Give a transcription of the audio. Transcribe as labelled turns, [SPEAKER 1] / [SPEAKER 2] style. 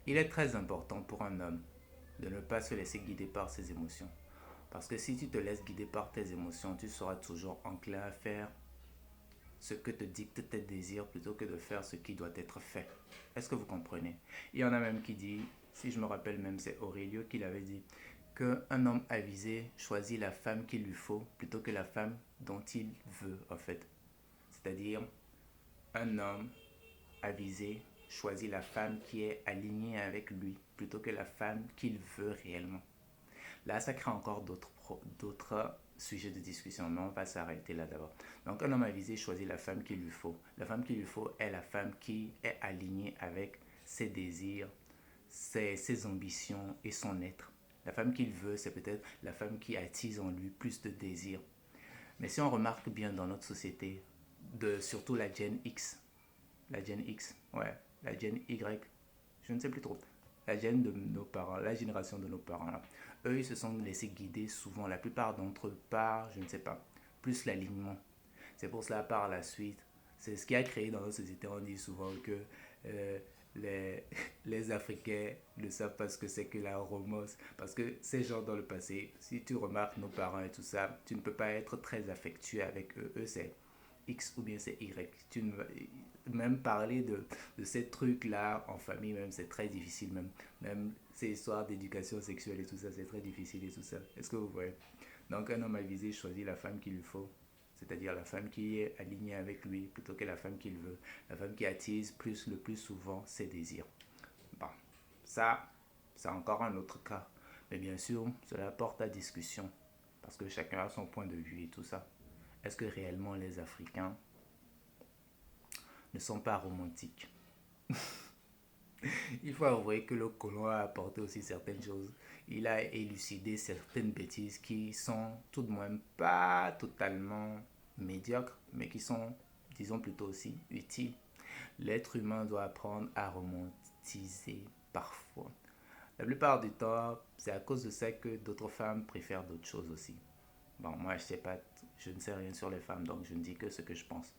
[SPEAKER 1] Il est très important pour un homme de ne pas se laisser guider par ses émotions. Parce que si tu te laisses guider par tes émotions, tu seras toujours enclin à faire ce que te dictent tes désirs plutôt que de faire ce qui doit être fait. Est-ce que vous comprenez? Il y en a même qui dit, si je me rappelle même, c'est Aurélio qui l'avait dit, qu'un homme avisé choisit la femme qu'il lui faut plutôt que la femme dont il veut, en fait. C'est-à-dire, un homme avisé choisit la femme qui est alignée avec lui plutôt que la femme qu'il veut réellement. Là, ça crée encore d'autres sujets de discussion, mais on va s'arrêter là d'abord. Donc, un homme avisé choisit la femme qu'il lui faut. La femme qu'il lui faut est la femme qui est alignée avec ses désirs, ses ambitions et son être. La femme qu'il veut, c'est peut-être la femme qui attise en lui plus de désirs. Mais si on remarque bien dans notre société, surtout la Gen X, ouais, la Gen Y, je ne sais plus trop, la Gen de nos parents, la génération de nos parents, là, eux, ils se sont laissés guider souvent, la plupart d'entre eux, par, je ne sais pas, plus l'alignement. C'est pour cela, par la suite, c'est ce qui a créé dans notre société, on dit souvent que euh, les, les Africains ne savent pas ce que c'est que la romance. Parce que ces gens dans le passé, si tu remarques nos parents et tout ça, tu ne peux pas être très affectueux avec eux. Eux, c'est X ou bien c'est Y. Même parler de ces trucs-là en famille, même, c'est très difficile. Même ces histoires d'éducation sexuelle et tout ça, c'est très difficile et tout ça. Est-ce que vous voyez? Donc, un homme avisé choisit la femme qu'il lui faut. C'est-à-dire la femme qui est alignée avec lui plutôt que la femme qu'il veut. La femme qui attise le plus souvent ses désirs. Bon, ça, c'est encore un autre cas. Mais bien sûr, cela porte à discussion. Parce que chacun a son point de vue et tout ça. Est-ce que réellement les Africains ne sont pas romantiques? Il faut avouer que le colon a apporté aussi certaines choses. Il a élucidé certaines bêtises qui sont tout de même pas totalement médiocres, mais qui sont, disons plutôt aussi, utiles. L'être humain doit apprendre à romantiser parfois. La plupart du temps, c'est à cause de ça que d'autres femmes préfèrent d'autres choses aussi. Bon, moi, je sais pas, je ne sais rien sur les femmes, donc je ne dis que ce que je pense.